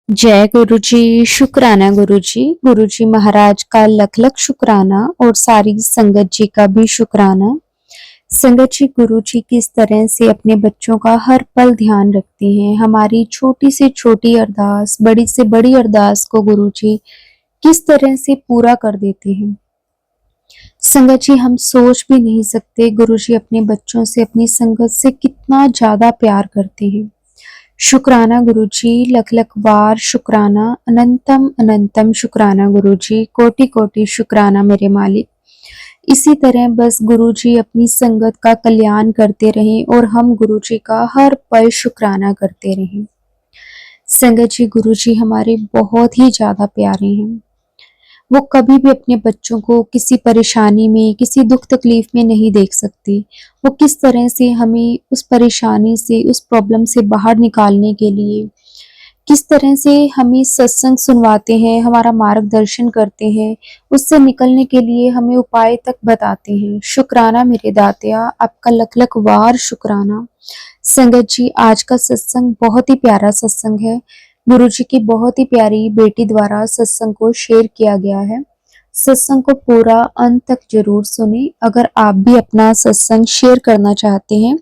जय गुरु जी। शुक्राना गुरु जी। गुरु जी महाराज का लख लख शुक्राना और सारी संगत जी का भी शुक्राना। संगत जी, गुरु जी किस तरह से अपने बच्चों का हर पल ध्यान रखते हैं। हमारी छोटी से छोटी अरदास, बड़ी से बड़ी अरदास को गुरु जी किस तरह से पूरा कर देते हैं। संगत जी, हम सोच भी नहीं सकते गुरु जी अपने बच्चों से, अपनी संगत से कितना ज्यादा प्यार करते हैं। शुक्राना गुरु जी, लख लख बार शुक्राना, अनंतम अनंतम शुक्राना गुरु जी, कोटि कोटि शुक्राना मेरे मालिक। इसी तरह बस गुरु जी अपनी संगत का कल्याण करते रहें और हम गुरु जी का हर पल शुक्राना करते रहें। संगत जी, गुरु जी हमारे बहुत ही ज्यादा प्यारे हैं। वो कभी भी अपने बच्चों को किसी परेशानी में, किसी दुख तकलीफ में नहीं देख सकती। वो किस तरह से हमें उस परेशानी से, उस प्रॉब्लम से बाहर निकालने के लिए किस तरह से हमें सत्संग सुनवाते हैं, हमारा मार्गदर्शन करते हैं, उससे निकलने के लिए हमें उपाय तक बताते हैं। शुक्राना मेरे दातिया, आपका लख लख वार शुक्राना। संगत जी, आज का सत्संग बहुत ही प्यारा सत्संग है। गुरु जी की बहुत ही प्यारी बेटी द्वारा सत्संग को शेयर किया गया है। सत्संग को पूरा अंत तक जरूर सुने। अगर आप भी अपना सत्संग शेयर करना चाहते हैं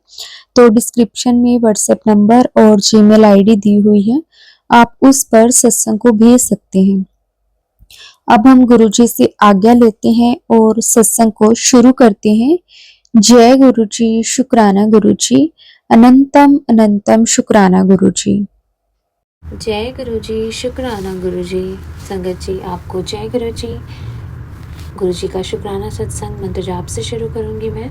तो डिस्क्रिप्शन में व्हाट्सएप नंबर और जीमेल आईडी दी हुई है, आप उस पर सत्संग को भेज सकते हैं। अब हम गुरु जी से आज्ञा लेते हैं और सत्संग को शुरू करते हैं। जय गुरु जी। शुक्राना गुरु जी, अनंतम अनंतम शुक्राना गुरु जी। जय गुरु जी। शुक्राना गुरु जी। संगत जी, आपको जय गुरु जी। गुरु जी का शुक्राना सत्संग मंत्र जाप से शुरू करूंगी मैं।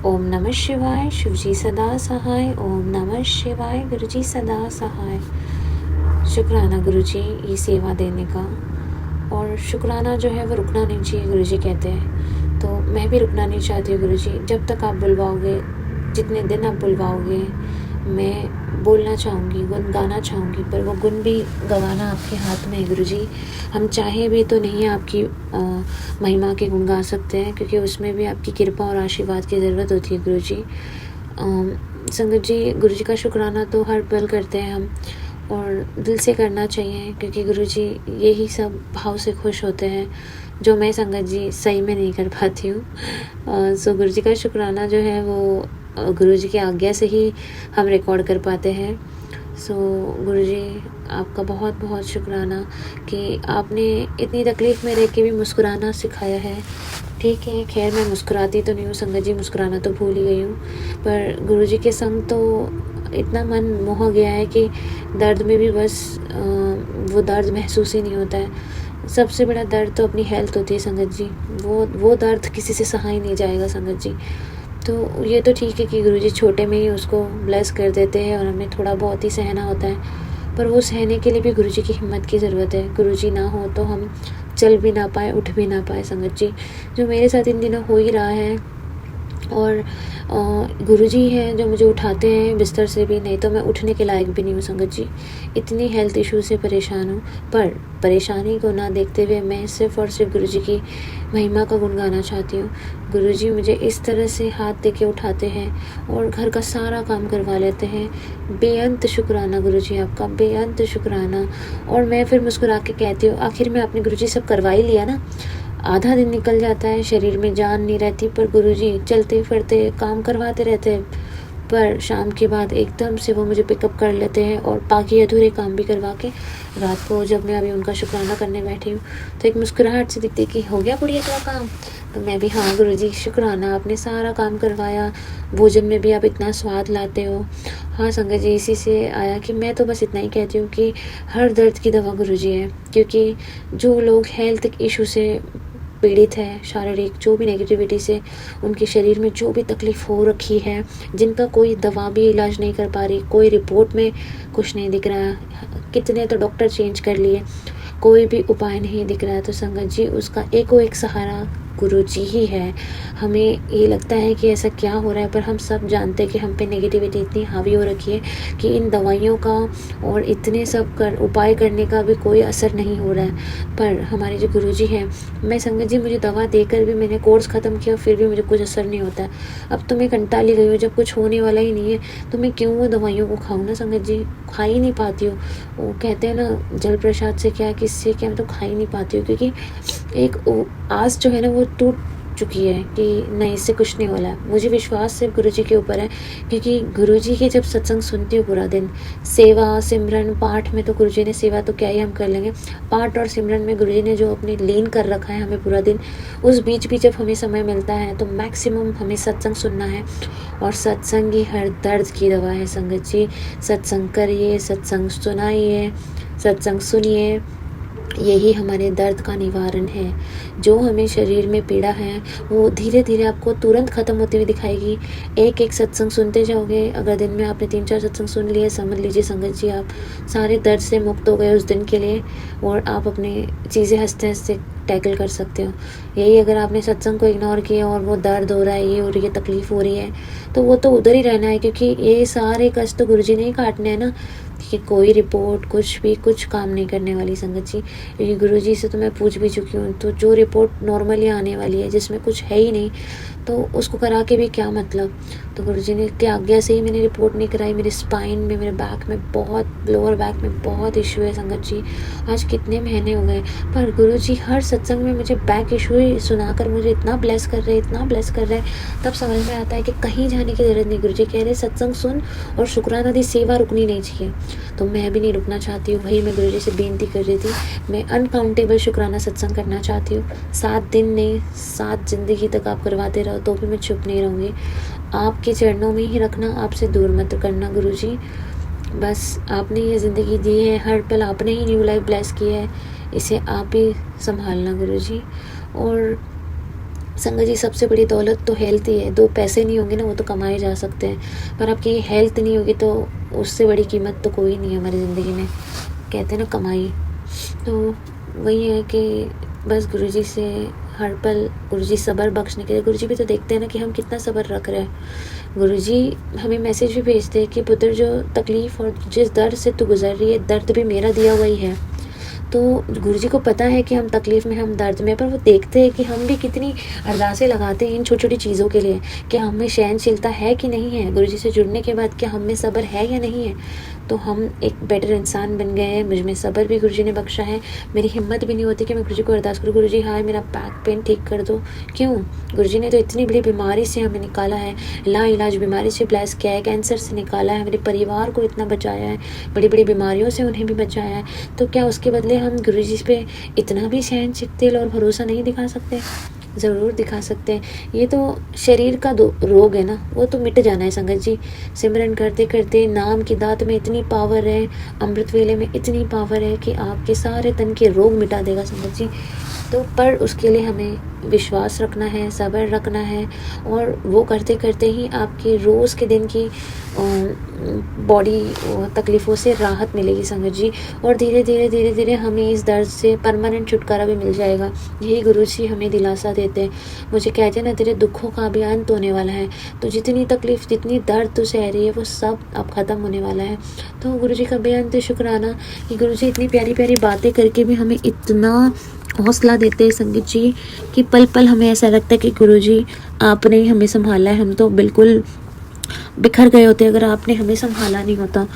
ओम नमः शिवाय, शिव जी सदा सहाय। ओम नमः शिवाय, गुरु जी सदा सहाय। शुक्राना गुरु जी ये सेवा देने का। और शुक्राना जो है वो रुकना नहीं चाहिए, गुरु जी कहते हैं। तो मैं भी रुकना नहीं चाहती हूँ गुरु जी। जब तक आप बुलवाओगे, जितने दिन आप बुलवाओगे, मैं बोलना चाहूँगी, गुन गाना चाहूँगी, पर वो गुन भी गवाना आपके हाथ में है गुरु जी। हम चाहे भी तो नहीं आपकी महिमा के गुण गा सकते हैं, क्योंकि उसमें भी आपकी कृपा और आशीर्वाद की ज़रूरत होती है गुरु जी। संगत जी, गुरु जी का शुक्राना तो हर पल करते हैं हम, और दिल से करना चाहिए, क्योंकि गुरु जी यही सब भाव से खुश होते हैं जो मैं संगत जी सही में नहीं कर पाती हूँ। सो गुरु जी का शुक्राना जो है वो गुरु जी की आज्ञा से ही हम रिकॉर्ड कर पाते हैं। सो गुरु जी आपका बहुत बहुत शुक्राना कि आपने इतनी तकलीफ़ में रह के भी मुस्कुराना सिखाया है। ठीक है, खैर मैं मुस्कुराती तो नहीं हूँ संगत जी, मुस्कुराना तो भूल ही गई हूँ, पर गुरु जी के संग तो इतना मन मोह गया है कि दर्द में भी बस वो दर्द महसूस ही नहीं होता है। सबसे बड़ा दर्द तो अपनी हेल्थ होती है संगत जी। वो दर्द किसी से सहा ही नहीं जाएगा संगत जी। तो ये तो ठीक है कि गुरुजी छोटे में ही उसको ब्लेस कर देते हैं और हमें थोड़ा बहुत ही सहना होता है, पर वो सहने के लिए भी गुरुजी की हिम्मत की ज़रूरत है। गुरुजी ना हो तो हम चल भी ना पाए, उठ भी ना पाए संगत जी, जो मेरे साथ इन दिनों हो ही रहा है। और गुरुजी हैं जो मुझे उठाते हैं बिस्तर से भी, नहीं तो मैं उठने के लायक भी नहीं हूँ संगत जी। इतनी हेल्थ इशू से परेशान हूँ, पर परेशानी को ना देखते हुए मैं सिर्फ़ और सिर्फ गुरुजी की महिमा का गुण गाना चाहती हूँ। गुरुजी मुझे इस तरह से हाथ दे के उठाते हैं और घर का सारा काम करवा लेते हैं। बेअंत शुक्राना गुरुजी आपका, बेअंत शुक्राना। और मैं फिर मुस्कुरा के कहती हूँ, आखिर में आपने गुरुजी सब करवा ही लिया ना। आधा दिन निकल जाता है, शरीर में जान नहीं रहती, पर गुरुजी चलते फिरते काम करवाते रहते हैं, पर शाम के बाद एकदम से वो मुझे पिकअप कर लेते हैं और बाकी अधूरे काम भी करवा के रात को जब मैं अभी उनका शुक्राना करने बैठी हूँ तो एक मुस्कुराहट से दिखती कि हो गया बुढ़िया का काम। तो मैं भी, हाँ गुरुजी शुक्राना, आपने सारा काम करवाया, भोजन में भी आप इतना स्वाद लाते हो। हाँ संगत जी, इसी से आया कि मैं तो बस इतना ही कहती हूँ कि हर दर्द की दवा गुरुजी है, क्योंकि जो लोग हेल्थ इशू से पीड़ित है, शारीरिक जो भी नेगेटिविटी से उनके शरीर में जो भी तकलीफ़ हो रखी है, जिनका कोई दवा भी इलाज नहीं कर पा रही, कोई रिपोर्ट में कुछ नहीं दिख रहा, कितने तो डॉक्टर चेंज कर लिए, कोई भी उपाय नहीं दिख रहा है, तो संगत जी उसका एक सहारा गुरुजी ही है। हमें ये लगता है कि ऐसा क्या हो रहा है, पर हम सब जानते हैं कि हम पे नेगेटिविटी इतनी हावी हो रखी है कि इन दवाइयों का और इतने सब उपाय करने का भी कोई असर नहीं हो रहा है। पर हमारे जो गुरुजी हैं, मैं संगत जी मुझे दवा देकर भी मैंने कोर्स ख़त्म किया, फिर भी मुझे कुछ असर नहीं होता है। अब तो मैं कंटाली गई हूँ, जब कुछ होने वाला ही नहीं है तो मैं क्यों वो दवाइयों को खाऊँ ना संगत जी। खा ही नहीं पाती हूँ। वो कहते हैं ना, जल प्रसाद से क्या किससे क्या, मैं तो खा ही नहीं पाती हूँ, क्योंकि एक आस जो है ना वो टूट चुकी है कि नहीं, इससे कुछ नहीं वाला है। मुझे विश्वास सिर्फ गुरुजी के ऊपर है, क्योंकि गुरुजी के जब सत्संग सुनती हूँ पूरा दिन, सेवा सिमरन पाठ में तो गुरुजी ने, सेवा तो क्या ही हम कर लेंगे, पाठ और सिमरन में गुरुजी ने जो अपने लीन कर रखा है हमें पूरा दिन, उस बीच भी जब हमें समय मिलता है तो मैक्सिमम हमें सत्संग सुनना है। और सत्संग ही हर दर्द की दवा है संगत जी। सत्संग करिए, सत्संग सुनाइए, सत्संग सुनिए, यही हमारे दर्द का निवारण है। जो हमें शरीर में पीड़ा है वो धीरे धीरे आपको तुरंत ख़त्म होती हुई दिखाएगी। एक एक सत्संग सुनते जाओगे, अगर दिन में आपने 3-4 सत्संग सुन लिए, समझ लीजिए संगत जी आप सारे दर्द से मुक्त हो गए उस दिन के लिए, और आप अपनी चीज़ें हंसते हंसते टैकल कर सकते हो। यही अगर आपने सत्संग को इग्नोर किया और वो दर्द हो रहा है, ये हो रही है, तकलीफ़ हो रही है, तो वो तो उधर ही रहना है, क्योंकि ये सारे कष्ट तो गुरुजी ने ही काटने हैं ना। कि कोई रिपोर्ट कुछ भी कुछ काम नहीं करने वाली संगत जी। क्योंकि गुरुजी से तो मैं पूछ भी चुकी हूँ, तो जो रिपोर्ट नॉर्मली आने वाली है जिसमें कुछ है ही नहीं, तो उसको करा के भी क्या मतलब। तो गुरुजी ने की आज्ञा से ही मैंने रिपोर्ट नहीं कराई। मेरे स्पाइन में, मेरे बैक में बहुत, लोअर बैक में बहुत इशू है संगत जी। आज कितने महीने हो गए, पर गुरुजी हर सत्संग में मुझे बैक इशू ही सुनाकर मुझे इतना ब्लेस कर रहे, इतना ब्लेस कर रहे हैं। तब समझ में आता है कि कहीं जाने की ज़रूरत नहीं। गुरुजी कह रहे सत्संग सुन और शुक्राना दी, सेवा रुकनी नहीं चाहिए। तो मैं भी नहीं रुकना चाहती हूँ। वही मैं गुरुजी से बेनती कर रही थी। मैं अनकाउंटेबल शुक्राना सत्संग करना चाहती हूँ। 7 दिन नहीं, 7 ज़िंदगी तक आप करवाते रहो तो भी मैं चुप नहीं रहूँगी। आपके चरणों में ही रखना, आपसे दूर मत करना गुरुजी। बस आपने ये ज़िंदगी दी है, हर पल आपने ही न्यू लाइफ ब्लेस की है, इसे आप ही संभालना गुरुजी। और संगत जी सबसे बड़ी दौलत तो हेल्थ ही है। 2 पैसे नहीं होंगे ना, वो तो कमाए जा सकते हैं, पर आपकी हेल्थ नहीं होगी तो उससे बड़ी कीमत तो कोई नहीं है हमारी ज़िंदगी में। कहते हैं ना कमाई, तो वही है कि बस गुरुजी से हर पल, गुरुजी सब्र बख्शने के लिए, गुरुजी भी तो देखते हैं ना कि हम कितना सब्र रख रहे हैं। गुरुजी हमें मैसेज भी भेजते हैं कि पुत्र जो तकलीफ़ और जिस दर्द से तू गुजर रही है, दर्द भी मेरा दिया हुआ ही है। तो गुरुजी को पता है कि हम तकलीफ़ में, हम दर्द में, पर वो देखते हैं कि हम भी कितनी अरदासें लगाते हैं इन छोटी छोटी चीज़ों के लिए, कि हम में सहनशीलता है कि नहीं है। गुरुजी से जुड़ने के बाद क्या हम में सब्र है या नहीं है, तो हम एक बेटर इंसान बन गए हैं। मुझ में सब्र भी गुरुजी ने बख्शा है। मेरी हिम्मत भी नहीं होती कि मैं गुरुजी को अरदास करूँ, गुरुजी हाँ मेरा बैक पेन ठीक कर दो। क्यों? गुरुजी ने तो इतनी बड़ी बीमारी से हमें निकाला है, लाइलाज बीमारी से ब्लेस किया है, कैंसर से निकाला है, मेरे परिवार को इतना बचाया है, बड़ी बड़ी बीमारियों से उन्हें भी बचाया है। तो क्या उसके बदले हम गुरुजी पे इतना भी सहनशील और भरोसा नहीं दिखा सकते? ज़रूर दिखा सकते हैं। ये तो शरीर का रोग है ना, वो तो मिट जाना है संगत जी। सिमरन करते करते नाम की दात में इतनी पावर है, अमृत वेले में इतनी पावर है कि आपके सारे तन के रोग मिटा देगा संगत जी। तो पर उसके लिए हमें विश्वास रखना है, सब्र रखना है, और वो करते करते ही आपकी रोज़ के दिन की बॉडी तकलीफ़ों से राहत मिलेगी संगत जी। और धीरे धीरे हमें इस दर्द से परमानेंट छुटकारा भी मिल जाएगा। यही गुरुजी हमें दिलासा देते हैं। मुझे कहते हैं ना, तेरे दुखों का भी अंत होने वाला है, तो जितनी तकलीफ़, जितनी दर्द तू सह रही है वो सब अब ख़त्म होने वाला है। तो गुरुजी का बेअंत शुक्राना कि गुरुजी इतनी प्यारी प्यारी बातें करके भी हमें इतना हौसला देते हैं संगत जी, कि पल पल हमें ऐसा लगता है कि गुरुजी आपने ही हमें संभाला है। हम तो बिल्कुल बिखर गए होते अगर आपने हमें संभाला नहीं होता।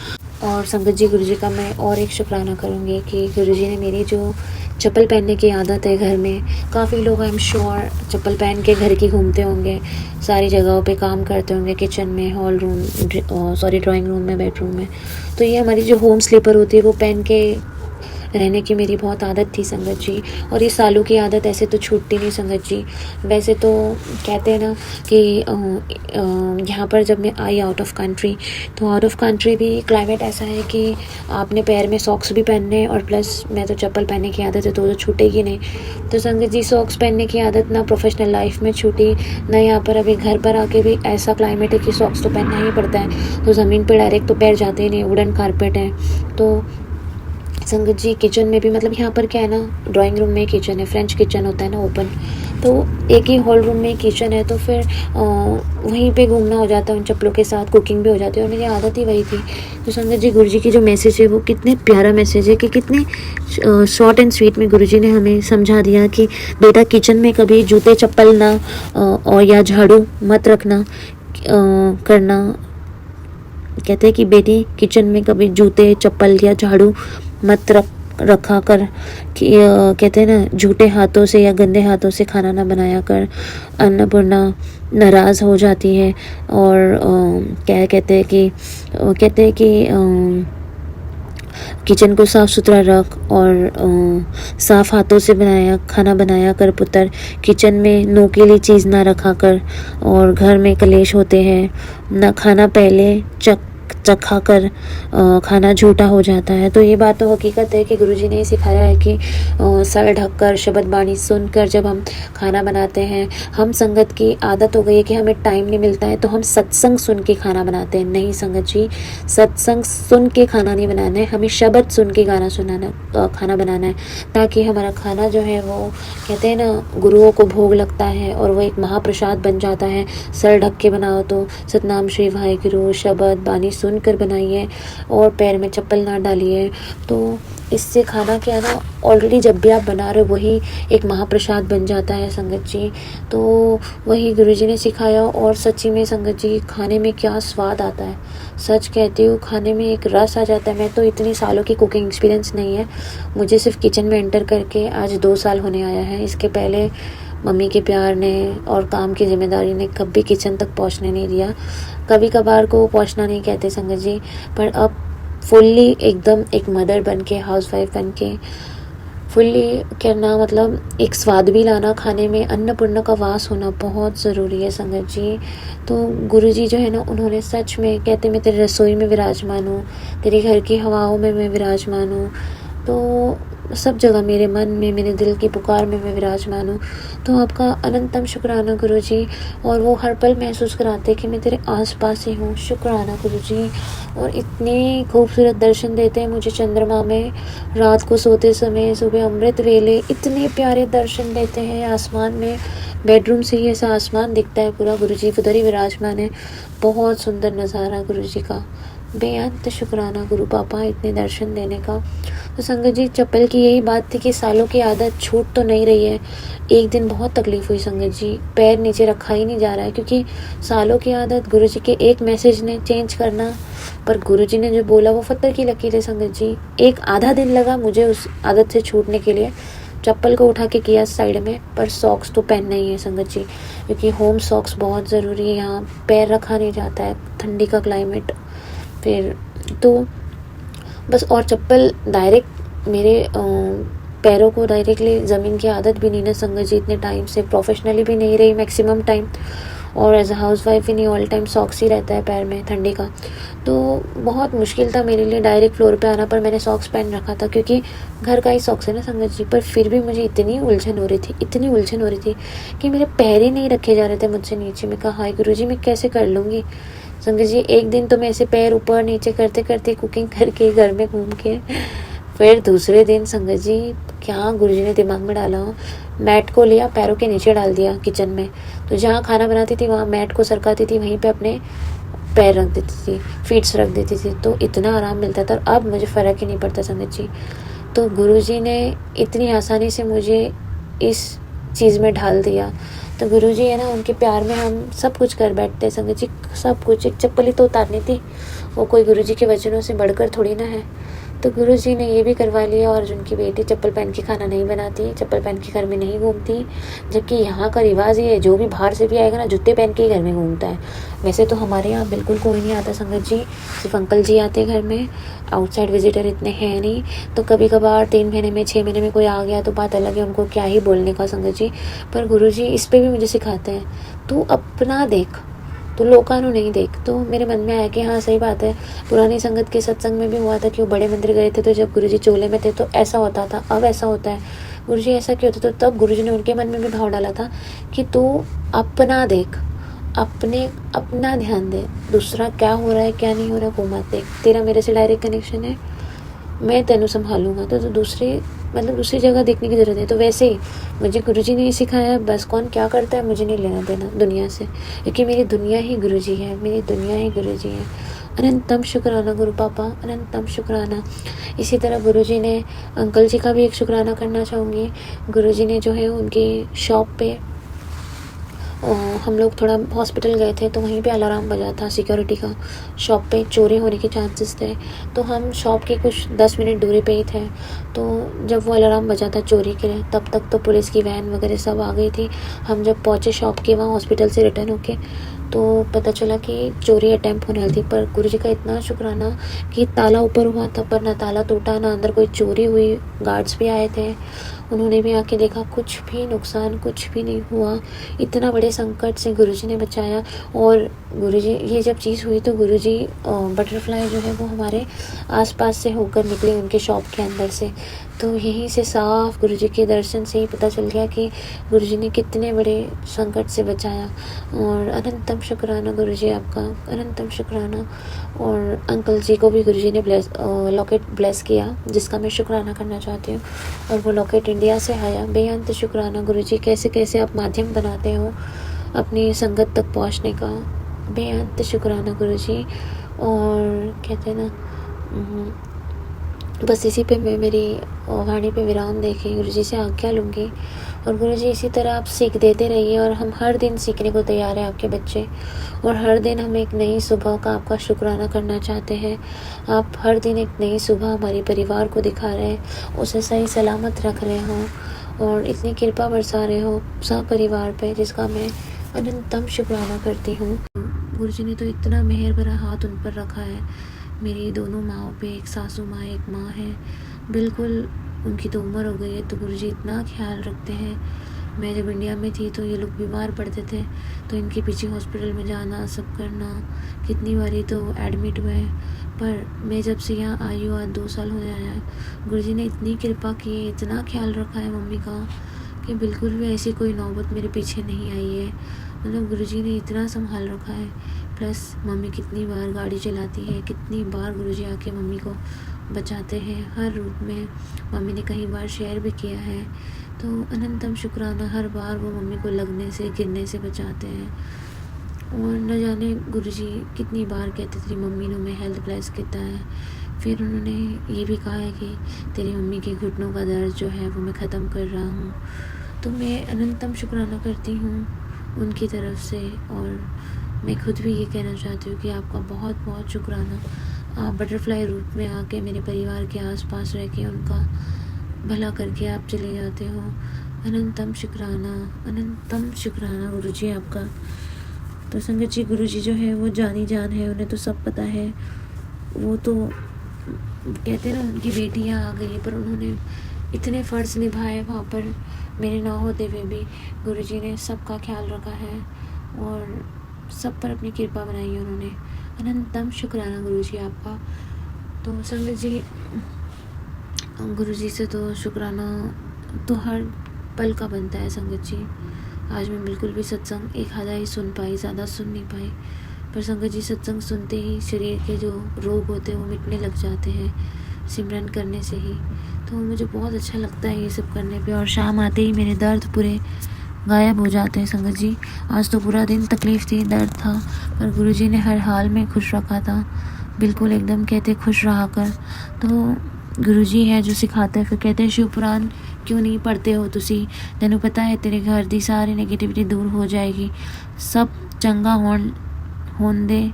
और संगत जी गुरुजी का मैं और एक शुक्राना करूँगी कि गुरुजी ने मेरी जो चप्पल पहनने की आदत है घर में, काफ़ी लोग आई एम श्योर चप्पल पहन के घर की घूमते होंगे, सारी जगहों पे काम करते होंगे, किचन में, हॉल रूम, ड्राइंग रूम में, बेडरूम में। तो ये हमारी जो होम स्लीपर होती है वो पहन के रहने की मेरी बहुत आदत थी संगत जी। और ये सालों की आदत ऐसे तो छूटती नहीं संगत जी। वैसे तो कहते हैं ना कि यहाँ पर जब मैं आई आउट ऑफ कंट्री, तो आउट ऑफ कंट्री भी क्लाइमेट ऐसा है कि आपने पैर में सॉक्स भी पहनने, और प्लस मैं तो चप्पल पहनने की आदत है तो छूटेगी नहीं। तो संगत जी सॉक्स पहनने की आदत ना प्रोफेशनल लाइफ में छूटी, ना यहाँ पर अभी घर पर आके भी ऐसा क्लाइमेट है कि सॉक्स तो पहनना ही पड़ता है। तो ज़मीन पर डायरेक्ट तो पैर जाते ही नहीं, वुडन कारपेट है। तो संगत जी किचन में भी मतलब यहाँ पर क्या है ना, ड्राइंग रूम में किचन है, फ्रेंच किचन होता है ना ओपन, तो एक ही हॉल रूम में किचन है, तो फिर वहीं पे घूमना हो जाता है उन चप्पलों के साथ, कुकिंग भी हो जाती है, और मेरी आदत ही वही थी। तो संगत जी गुरुजी की जो मैसेज है वो कितने प्यारा मैसेज है कि कितने शॉर्ट एंड स्वीट में गुरुजी ने हमें समझा दिया कि बेटा किचन में कभी जूते चप्पल ना और या झाड़ू मत रखना करना। कहते हैं कि बेटी किचन में कभी जूते चप्पल या झाड़ू मत रखा कर, कि कहते हैं ना झूठे हाथों से या गंदे हाथों से खाना ना बनाया कर, अन्नपूर्णा नाराज़ हो जाती है। और क्या कहते हैं कि किचन को साफ़ सुथरा रख और साफ़ हाथों से खाना बनाया कर पुत्र, किचन में नोकीली चीज़ ना रखा कर, और घर में कलेश होते हैं ना, खाना पहले चखा कर खाना झूठा हो जाता है। तो ये बात तो हकीकत है कि गुरुजी ने सिखाया है कि सर ढककर शब्द बाणी सुनकर जब हम खाना बनाते हैं, हम संगत की आदत हो गई है कि हमें टाइम नहीं मिलता है तो हम सत्संग सुन के खाना बनाते हैं। नहीं संगत जी, सत्संग सुन के खाना नहीं बनाना है, हमें शब्द सुन के खाना बनाना है, ताकि हमारा खाना जो है वो कहते हैं ना गुरुओं को भोग लगता है और वो एक महाप्रसाद बन जाता है। सर ढक के बनाओ तो सतनाम श्री वाहिगुरु शब्द बानी सुनकर बनाइए और पैर में चप्पल ना डालिए। तो इससे खाना क्या है ना, ऑलरेडी जब भी आप बना रहे हो वही एक महाप्रसाद बन जाता है संगत जी। तो वही गुरुजी ने सिखाया, और सच्ची में संगत जी खाने में क्या स्वाद आता है, सच कहती हूँ खाने में एक रस आ जाता है। मैं तो इतनी सालों की कुकिंग एक्सपीरियंस नहीं है मुझे, सिर्फ किचन में एंटर करके आज 2 साल होने आया है। इसके पहले मम्मी के प्यार ने और काम की जिम्मेदारी ने कभी किचन तक पहुंचने नहीं दिया। कभी कभार को पहुंचना नहीं कहते संगत जी, पर अब फुल्ली एकदम एक मदर बन के, हाउस वाइफ बन के फुल्ली करना, मतलब एक स्वाद भी लाना खाने में, अन्नपूर्णा का वास होना बहुत ज़रूरी है संगत जी। तो गुरुजी जो है ना, उन्होंने सच में कहते मैं तेरी रसोई में विराजमान हूँ, तेरे घर की हवाओं में मैं विराजमान हूँ, तो सब जगह मेरे मन में, मेरे दिल की पुकार में मैं विराजमान हूँ। तो आपका अनंतम शुक्राना गुरुजी, और वो हर पल महसूस कराते कि मैं तेरे आसपास ही हूँ। शुक्राना गुरुजी। और इतने खूबसूरत दर्शन देते हैं मुझे चंद्रमा में, रात को सोते समय, सुबह अमृत वेले इतने प्यारे दर्शन देते हैं आसमान में। बेडरूम से ही ऐसा आसमान दिखता है पूरा, गुरुजी उधर ही विराजमान है। बहुत सुंदर नज़ारा गुरुजी का, बेअंत शुक्राना गुरु पापा इतने दर्शन देने का। तो संगत जी चप्पल की यही बात थी कि सालों की आदत छूट तो नहीं रही है। एक दिन बहुत तकलीफ़ हुई संगत जी, पैर नीचे रखा ही नहीं जा रहा है, क्योंकि सालों की आदत गुरुजी के एक मैसेज ने चेंज करना, पर गुरुजी ने जो बोला वो पत्थर की लकीर है संगत जी। एक आधा दिन लगा मुझे उस आदत से छूटने के लिए। चप्पल को उठा के किया साइड में, पर सॉक्स तो पहनना ही है संगत जी, क्योंकि होम सॉक्स बहुत ज़रूरी है। यहाँ पैर रखा नहीं जाता है, ठंडी का क्लाइमेट, फिर तो बस। और चप्पल डायरेक्ट मेरे पैरों को डायरेक्टली ज़मीन की आदत भी नहीं ना संगत जी, इतने टाइम से प्रोफेशनली भी नहीं रही मैक्सिमम टाइम, और एज अ हाउस वाइफ ही नहीं, ऑल टाइम सॉक्स ही रहता है पैर में ठंडी का। तो बहुत मुश्किल था मेरे लिए डायरेक्ट फ्लोर पे आना, पर मैंने सॉक्स पहन रखा था क्योंकि घर का ही सॉक्स है ना संगत जी। पर फिर भी मुझे इतनी उलझन हो रही थी कि मेरे पैर ही नहीं रखे जा रहे थे मुझसे नीचे। मैं कहा हाय गुरुजी मैं कैसे कर लूँगी संगत जी। एक दिन तो मैं ऐसे पैर ऊपर नीचे करते करते कुकिंग करके घर में घूम के, फिर दूसरे दिन संगत जी क्या गुरुजी ने दिमाग में डाला हो, मैट को लिया पैरों के नीचे डाल दिया किचन में, तो जहाँ खाना बनाती थी वहाँ मैट को सरकाती थी, वहीं पे अपने पैर रख देती थी, फीट्स रख देती थी, तो इतना आराम मिलता था। अब मुझे फ़र्क ही नहीं पड़ता संगत जी। तो गुरुजी ने इतनी आसानी से मुझे इस चीज़ में ढाल दिया। तो गुरुजी है ना, उनके प्यार में हम सब कुछ कर बैठते हैं संगत जी, सब कुछ। एक चप्पल ही तो उतारनी थी, वो कोई गुरुजी के वचनों से बढ़कर थोड़ी ना है। तो गुरुजी ने ये भी करवा लिया, और उनकी बेटी चप्पल पहन के खाना नहीं बनाती, चप्पल पहन के घर में नहीं घूमती, जबकि यहाँ का रिवाज ये है जो भी बाहर से भी आएगा ना जूते पहन के ही घर में घूमता है। वैसे तो हमारे यहाँ बिल्कुल कोई नहीं आता संगत जी, सिर्फ अंकल जी आते घर में, आउटसाइड विजिटर इतने हैं नहीं। तो कभी कभार 3 महीने में 6 महीने में कोई आ गया तो बात अलग है, उनको क्या ही बोलने का संगत जी। पर गुरुजी इस पर भी मुझे सिखाते हैं, तू अपना देख, तो लोकानु नहीं देख। तो मेरे मन में आया कि हाँ सही बात है, पुरानी संगत के सत्संग में भी हुआ था कि वो बड़े मंदिर गए थे, तो जब गुरुजी चोले में थे तो ऐसा होता था, अब ऐसा होता है, गुरुजी ऐसा क्यों होता। तो तब गुरुजी ने उनके मन में भी भाव डाला था कि तू अपना देख, अपना ध्यान दे, दूसरा क्या हो रहा है क्या नहीं हो रहा है वो मत देख, तेरा मेरे से डायरेक्ट कनेक्शन है, मैं तेनू संभालूंगा, तो दूसरी जगह देखने की ज़रूरत है। तो वैसे ही मुझे गुरुजी ने सिखाया, बस कौन क्या करता है मुझे नहीं लेना देना दुनिया से, क्योंकि मेरी दुनिया ही गुरुजी है, मेरी दुनिया ही गुरुजी है। अनंतम शुक्राना गुरु पापा, अनंतम शुक्राना। इसी तरह गुरुजी ने, अंकल जी का भी एक शुक्राना करना चाहूँगी। गुरुजी ने जो है उनकी शॉप पे, हम लोग थोड़ा हॉस्पिटल गए थे तो वहीं पे अलार्म बजा था सिक्योरिटी का, शॉप पे चोरी होने के चांसेस थे। तो हम शॉप के कुछ 10 मिनट दूरी पे ही थे। तो जब वो अलार्म बजा था चोरी के लिए, तब तक तो पुलिस की वैन वगैरह सब आ गई थी। हम जब पहुँचे शॉप के वहाँ हॉस्पिटल से रिटर्न होके, तो पता चला कि चोरी अटैम्प्ट होने वाली थी। पर गुरुजी का इतना शुक्राना कि ताला ऊपर हुआ था, पर ना ताला टूटा ना अंदर कोई चोरी हुई। गार्ड्स भी आए थे, उन्होंने भी आके देखा, कुछ भी नुकसान कुछ भी नहीं हुआ। इतना बड़े संकट से गुरुजी ने बचाया। और गुरुजी, ये जब चीज़ हुई तो गुरुजी बटरफ्लाई जो है वो हमारे आसपास से होकर निकले उनके शॉप के अंदर से। तो यहीं से साफ गुरुजी के दर्शन से ही पता चल गया कि गुरुजी ने कितने बड़े संकट से बचाया। और अनंतम शुक्राना गुरुजी आपका, अनंतम शुक्राना। और अंकल जी को भी गुरुजी ने लॉकेट ब्लेस किया, जिसका मैं शुक्राना करना चाहती हूँ। और वो लॉकेट इंडिया से आया। बेअंत शुक्राना गुरुजी, कैसे कैसे आप माध्यम बनाते हो अपनी संगत तक पहुँचने का। बेअंत शुक्राना गुरुजी। और कहते हैं ना, बस इसी पे मैं मेरी वाणी पे विराम देके गुरुजी से आज्ञा लूँगी। और गुरुजी इसी तरह आप सीख देते रहिए, और हम हर दिन सीखने को तैयार हैं आपके बच्चे। और हर दिन हम एक नई सुबह का आपका शुक्राना करना चाहते हैं। आप हर दिन एक नई सुबह हमारे परिवार को दिखा रहे हैं, उसे सही सलामत रख रहे हो और इतनी कृपा बरसा रहे हो सब परिवार पे, जिसका मैं अनंतम शुक्राना करती हूँ। गुरुजी ने तो इतना मेहर भरा हाथ उन पर रखा है, मेरी दोनों माँओं पे, एक सासू माँ एक माँ है। बिल्कुल उनकी तो उम्र हो गई है, तो गुरुजी इतना ख्याल रखते हैं। मैं जब इंडिया में थी तो ये लोग बीमार पड़ते थे, तो इनके पीछे हॉस्पिटल में जाना सब करना, कितनी बारी तो एडमिट हुए। पर मैं जब से यहाँ आई हूँ, आज 2 साल होने आया है, गुरुजी ने इतनी कृपा की है, इतना ख्याल रखा है मम्मी का, कि बिल्कुल भी ऐसी कोई नौबत मेरे पीछे नहीं आई है। मतलब गुरुजी ने इतना संभाल रखा है। प्लस मम्मी कितनी बार गाड़ी चलाती है, कितनी बार गुरुजी आके मम्मी को बचाते हैं हर रूप में। मम्मी ने कई बार शेयर भी किया है, तो अनंतम शुक्राना, हर बार वो मम्मी को लगने से गिरने से बचाते हैं। और न जाने गुरुजी कितनी बार कहते थे मम्मी ने मैं हेल्थ ब्लेस किया है। फिर उन्होंने ये भी कहा है कि तेरी मम्मी के घुटनों का दर्द जो है वो मैं ख़त्म कर रहा हूँ। तो मैं अनंतम शुक्राना करती हूँ उनकी तरफ से। और मैं खुद भी ये कहना चाहती हूँ कि आपका बहुत बहुत शुक्राना। आप बटरफ्लाई रूट में आके मेरे परिवार के आसपास रह के उनका भला करके आप चले जाते हो। अनंतम शुक्राना, अनंतम शुक्राना गुरुजी आपका। तो संगत जी, गुरुजी जो है वो जानी जान है, उन्हें तो सब पता है। वो तो कहते ना उनकी बेटियाँ आ गई, पर उन्होंने इतने फ़र्ज़ निभाए वहाँ पर, मेरे ना होते हुए भी गुरुजी ने सबका ख्याल रखा है और सब पर अपनी कृपा बनाई है उन्होंने। अनंतम शुक्राना गुरुजी आपका। तो संगत जी, गुरुजी से तो शुक्राना तो हर पल का बनता है संगत जी। आज मैं बिल्कुल भी सत्संग एक आधा ही सुन पाई, ज़्यादा सुन नहीं पाई, पर संगत जी सत्संग सुनते ही शरीर के जो रोग होते हैं वो मिटने लग जाते हैं सिमरन करने से ही। तो मुझे बहुत अच्छा लगता है ये सब करने पे, और शाम आते ही मेरे दर्द पूरे गायब हो जाते हैं संगत जी। आज तो पूरा दिन तकलीफ़ थी, दर्द था, पर गुरुजी ने हर हाल में खुश रखा था, बिल्कुल एकदम कहते खुश रहा कर। तो गुरुजी है जो सिखाते हैं। फिर कहते हैं शिव पुराण क्यों नहीं पढ़ते हो तुसी, तैनू पता है तेरे घर दी सारी नेगेटिविटी दूर हो जाएगी, सब चंगा होन दे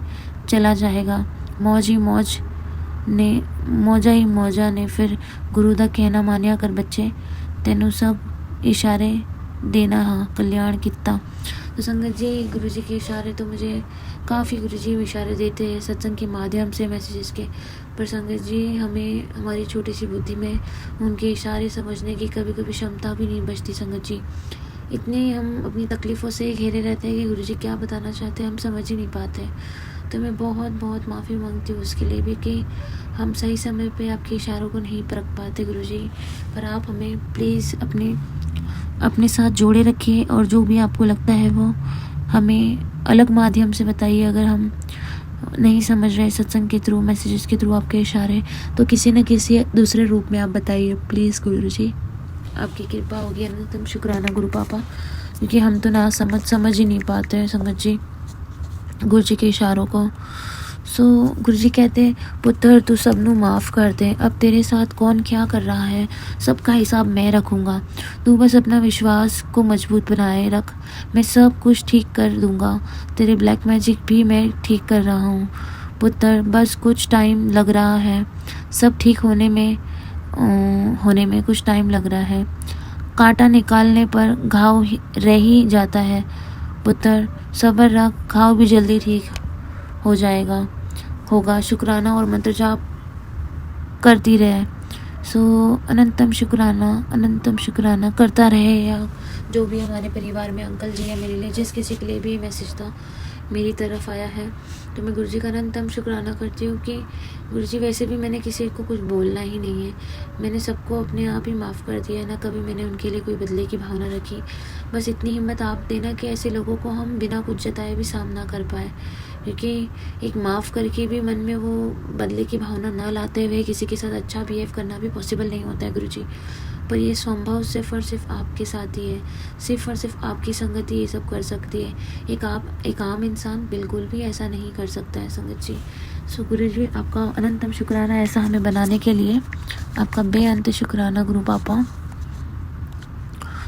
चला जाएगा। मौज ही मौज ने मौजा ही मौजा ने। फिर गुरु दा कहना मानिया कर बच्चे, तैनू सब इशारे देना हाँ कल्याण किता। तो संगत जी, गुरुजी के इशारे तो मुझे काफ़ी गुरुजी इशारे देते हैं सत्संग के माध्यम से, मैसेजेस के। पर संगत जी, हमें हमारी छोटी सी बुद्धि में उनके इशारे समझने की कभी कभी क्षमता भी नहीं बचती संगत जी। इतने हम अपनी तकलीफ़ों से घेरे रहते हैं कि गुरुजी क्या बताना चाहते हैं हम समझ ही नहीं पाते। तो मैं बहुत बहुत माफ़ी मांगती हूँ उसके लिए भी कि हम सही समय पे आपके इशारों को नहीं परख पाते गुरुजी। पर आप हमें प्लीज़ अपने साथ जोड़े रखिए, और जो भी आपको लगता है वो हमें अलग माध्यम से बताइए। अगर हम नहीं समझ रहे सत्संग के थ्रू, मैसेजेस के थ्रू आपके इशारे, तो किसी न किसी दूसरे रूप में आप बताइए प्लीज़ गुरु जी, आपकी कृपा होगी। अनंतम शुक्राना गुरु पापा, क्योंकि हम तो ना समझ ही नहीं पाते हैं संगत जी गुरु जी के इशारों को। सो गुरु जी कहते पुत्र तू सबनों माफ़ कर दे, अब तेरे साथ कौन क्या कर रहा है सबका हिसाब मैं रखूँगा, तू बस अपना विश्वास को मजबूत बनाए रख, मैं सब कुछ ठीक कर दूँगा, तेरे ब्लैक मैजिक भी मैं ठीक कर रहा हूँ पुत्र, बस कुछ टाइम लग रहा है, सब ठीक होने में कुछ टाइम लग रहा है, कांटा निकालने पर घाव रह ही जाता है पुत्र, सब्र रख, घाव भी जल्दी ठीक हो जाएगा होगा, शुक्राना और मंत्र जाप करती रहे। सो अनंतम शुक्राना करता रहे। या जो भी हमारे परिवार में अंकल जी या मेरे लिए जिस किसी के लिए भी मैसेज था मेरी तरफ आया है, तो मैं गुरुजी का अनंतम शुक्राना करती हूँ कि गुरुजी वैसे भी मैंने किसी को कुछ बोलना ही नहीं है, मैंने सबको अपने आप ही माफ़ कर दिया है, ना कभी मैंने उनके लिए कोई बदले की भावना रखी। बस इतनी हिम्मत आप देना कि ऐसे लोगों को हम बिना कुछ जताए भी सामना कर पाए, क्योंकि एक माफ़ करके भी मन में वो बदले की भावना ना लाते हुए किसी के साथ अच्छा बिहेव करना भी पॉसिबल नहीं होता है गुरुजी, पर ये संभव सिर्फ और सिर्फ आपके साथ ही है, सिर्फ और सिर्फ आपकी संगत ही ये सब कर सकती है, एक आम इंसान बिल्कुल भी ऐसा नहीं कर सकता है संगत जी। सो गुरु जी आपका अनंतम शुक्राना ऐसा हमें बनाने के लिए, आपका बेअंत शुक्राना गुरु पापा।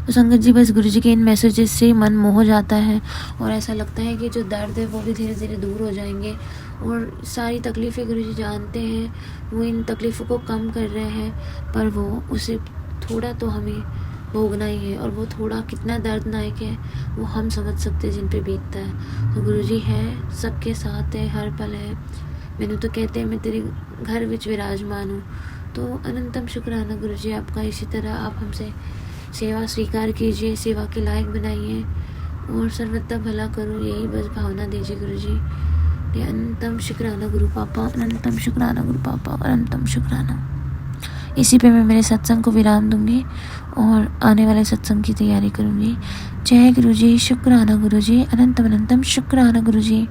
तो संगत जी बस गुरु जी के इन मैसेजेस से मन मोह जाता है और ऐसा लगता है कि जो दर्द है वो भी धीरे धीरे दूर हो जाएंगे, और सारी तकलीफ़ें गुरु जी जानते हैं, वो इन तकलीफ़ों को कम कर रहे हैं, पर वो उसे थोड़ा तो हमें भोगना ही है, और वो थोड़ा कितना दर्दनाक है वो हम समझ सकते हैं जिन पे बीतता है। तो गुरु जी है, सबके साथ है, हर पल है, मैंने तो कहते हैं मैं तेरे घर विच विराजमान हूँ। तो अनंतम शुक्राना गुरु जी आपका, इसी तरह आप हमसे सेवा स्वीकार कीजिए, सेवा के लायक बनाइए और सर्वथा भला करो, यही बस भावना दीजिए गुरु जी। अनंतम शुक्राना गुरु पापा, अनंतम शुक्राना गुरु पापा, अनंतम शुक्राना। इसी पे मैं मेरे सत्संग को विराम दूंगी और आने वाले सत्संग की तैयारी करूंगी। जय गुरु जी, शुक्राना गुरु जी, अनंतम शुक्राना गुरु जी।